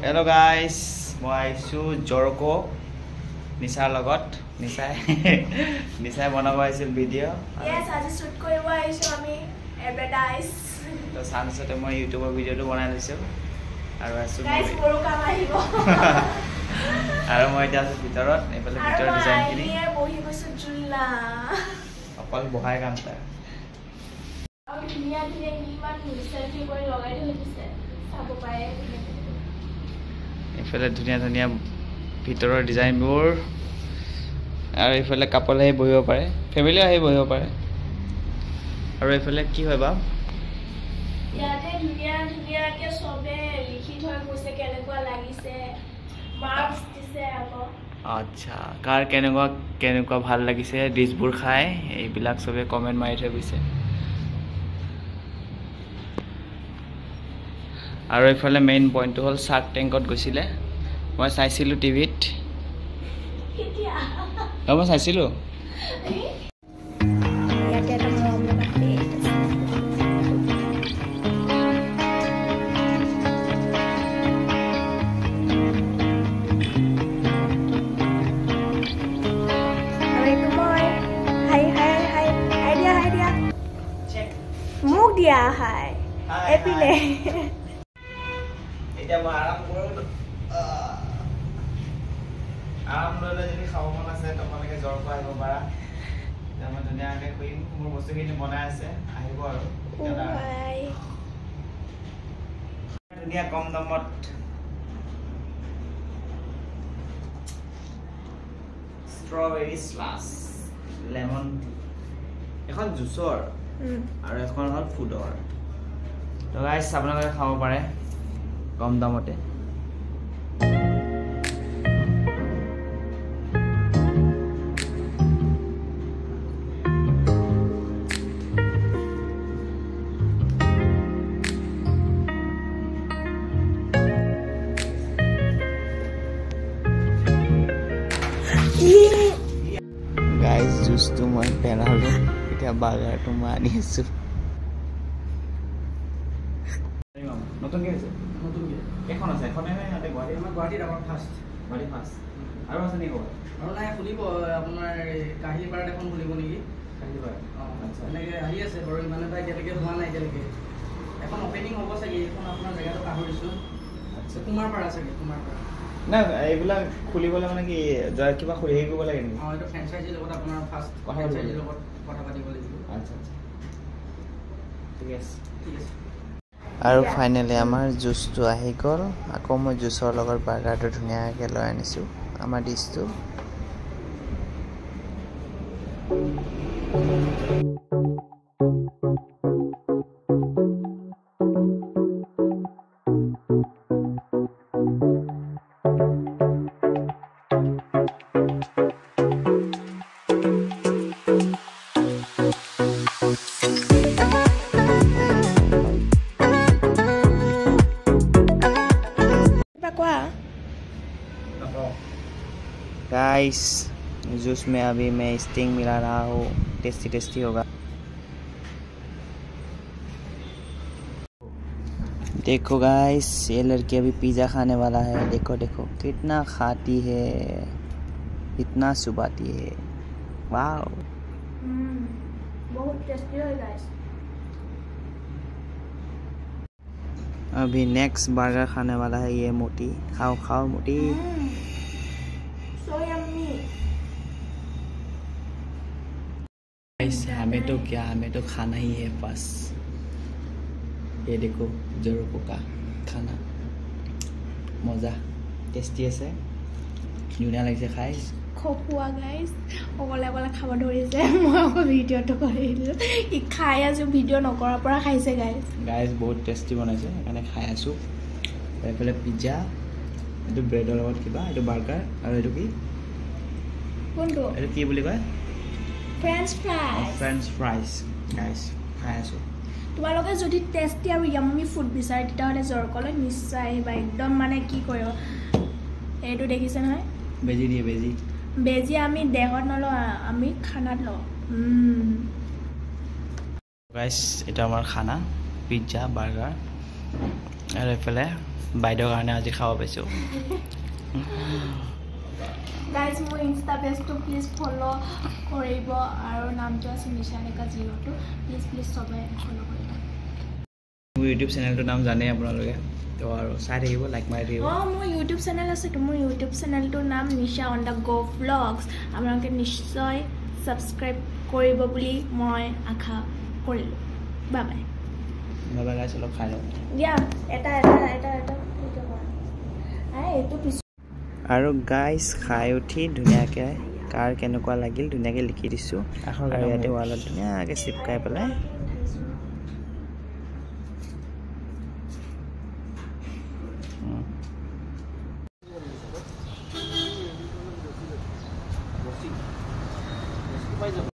Hello guys, মই আইছো জৰকো নিশাৰ লগত নিশাই বনাব আহিছিল ভিডিঅ' yes আজি শুট কৰিব আহিছো আমি এডভাৰটাইজ তো সানসতে মই ইউটিউবৰ ভিডিঅ'টো বনাই লৈছো আৰু আছো গাইস মোৰো কাম আহিব আৰু মই এতিয়া আছো ভিতৰত এফালে ভিতৰৰ ডিজাইনখিনি আৰু বহি গৈছো জুলা অকল বহাই কাম তাৰ আৰু ধুনীয়া ধুনীয়া ইমান মিক্সাৰটি কৰি লগাই থৈ দিছে চাব পাৰে এফালে ধুনীয়া ধুনীয়া ভিতৰৰ ডিজাইনবোৰ আৰু এফালে কাপল আহি বহিব পাৰে ফেমিলি আহি বহিব পাৰে আৰু এফালে কি হয় বা ইয়াতে ধুনীয়া ধুনীয়াকে সবে লিখি থৈ গৈছে কেনেকুৱা লাগিছে মাৰ্কস দিছে আকৌ আচ্ছা কাৰ কেনেকুৱা ভাল লাগিছে ডিশবোৰ খাই এইবিলাক সবে কমেন্ট মাৰি থৈ গৈছে আৰু এফালে মেইন পইণ্টটো হ'ল শাৰ্ক টেংকত গৈছিলে মই চাইছিলোঁ টিভিত মই চাইছিলোঁ ইয়াতে এটা মৰম লগা প্লেট আছে আৰু এইটো মই হাই দিয়া মোক দিয়া হাই এপিনে এতিয়া মই আৰাম কৰোঁ আৰাম ল'লে যদি খাব মন আছে তোমালোকে জৰকো আহিব পাৰা এতিয়া মই ধুনীয়াকৈ কৰিম মোৰ বস্তুখিনি বনাই আছে আহিব আৰু ধুনীয়া কম দামত ষ্ট্ৰবেৰী স্লাছ লেমন এখন জুচৰ আৰু এখন হ'ল ফুডৰ তো গাইছ আপোনালোকে খাব পাৰে কম দামতে গাইজ জুচটো মই পেলালোঁ এতিয়া বাৰ্গাৰটো মই আনি আছোঁ নতুনকৈ আছে নতুনকৈ এখন আছে এখনে ইয়াতে গুৱাহাটীত আমাৰ ফাৰ্ষ্ট আৰু আছে নেকি ক'ৰবাত আৰু নাই খুলিব আপোনাৰ কাহিলীপাৰাত এখন খুলিব নেকি কাহিলীপাৰা আচ্ছা এনেকৈ আহি আছে বাৰু ইমান এটা এতিয়ালৈকে হোৱা নাই এতিয়ালৈকে এখন অপেনিং হ'ব চাগে এইখন আপোনাৰ জেগাটো পাহৰিছোঁ আচ্ছা কুমাৰপাৰা চাগে কুমাৰপাৰা নাই এইবিলাক খুলিবলৈ মানে কি কিবা হেৰি কৰিব লাগে নেকি অঁ এইটো ফ্ৰেঞ্চাইজিৰ লগত আপোনাৰ ফাৰ্ষ্ট ফ্ৰেঞ্চাইজিৰ লগত কথা পাতিব লাগিব আচ্ছা আচ্ছা ঠিক আছে ঠিক আছে আৰু ফাইনেলি আমাৰ জুচটো আহি গ'ল আকৌ মই জুচৰ লগত বাৰ্গাৰটো ধুনীয়াকৈ লৈ আনিছোঁ আমাৰ ডিছটো गाइस जूस में अभी मैं स्टिंग मिला रहा हूँ टेस्टी होगा देखो गाइस ये लड़की अभी पिज़्ज़ा खाने वाला है देखो कितना खाती है इतना चुबाती है वाओ बहुत टेस्टी है गाइस अभी नेक्स्ट बर्गर खाने वाला है ये मोटी खाओ मोटी हमें तो खाना ही है बस ये देखो जरको का खाना मजा टेस्टी আছে ধুনীয়া লাগিছে খাই খোৱা গাইস অকলে খাব ধৰিছে মই আকৌ ভিডিঅটো কৰিলো ই খাই আছো ভিডিঅ নকৰাৰ পৰা খাইছে গাইস বহুত টেস্টি বনাইছে সেইকাৰণে খাই আছো এফালে পিজ্জা এইটো ব্ৰেডৰ লগত কিবা এইটো বাৰ্গাৰ আৰু এইটো কি কোনটো এইটো কি বুলি কয় ফ্ৰেঞ্চ ফ্ৰাইজ গাইস খাই আছো তোমালোকে যদি টেস্টি আৰু ইয়াম্মি ফুড বিচাৰে তেতিয়াহ'লে জৰকলৈ নিশ্চয় আহিবা একদম মানে কি কয় এইটো দেখিছে নহয় বেজি আমি দেহত নলওঁ আমি খানাত লওঁ গাইস এটা আমাৰ খানা পিজ্জা বাৰ্গাৰ আৰু এইফালে বাইদেউৰ কাৰণে আজি খাব পাইছোঁ গাইজ মোৰ ইনষ্টা পেজটো প্লিজ ফ'ল' কৰিব আৰু নামটো আছে নিশানিকা 02 প্লিজ চবে ফ'ল' কৰিব মোৰ ইউটিউব চেনেলটোৰ নাম জানেই আপোনালোকে তো আৰু চাই থাকিব লাইক মাৰি থাকিব মোৰ ইউটিউব চেনেল আছেতো মোৰ ইউটিউব চেনেলটোৰ নাম নিশা অন দ্য গো ভ্লগছ আপোনালোকে নিশ্চয় ছাবস্ক্ৰাইব কৰিব বুলি মই আশা কৰিলোঁ বাই বাই বাবা গাইছ অলপ খাই লওঁ দিয়া এটা এইটো পিছ আৰু গাইছ খাই উঠি ধুনীয়াকৈ কাৰ কেনেকুৱা লাগিল ধুনীয়াকৈ লিখি দিছোঁ আৰু ইয়াতে ৱালত ধুনীয়াকৈ চিপকাই পেলাই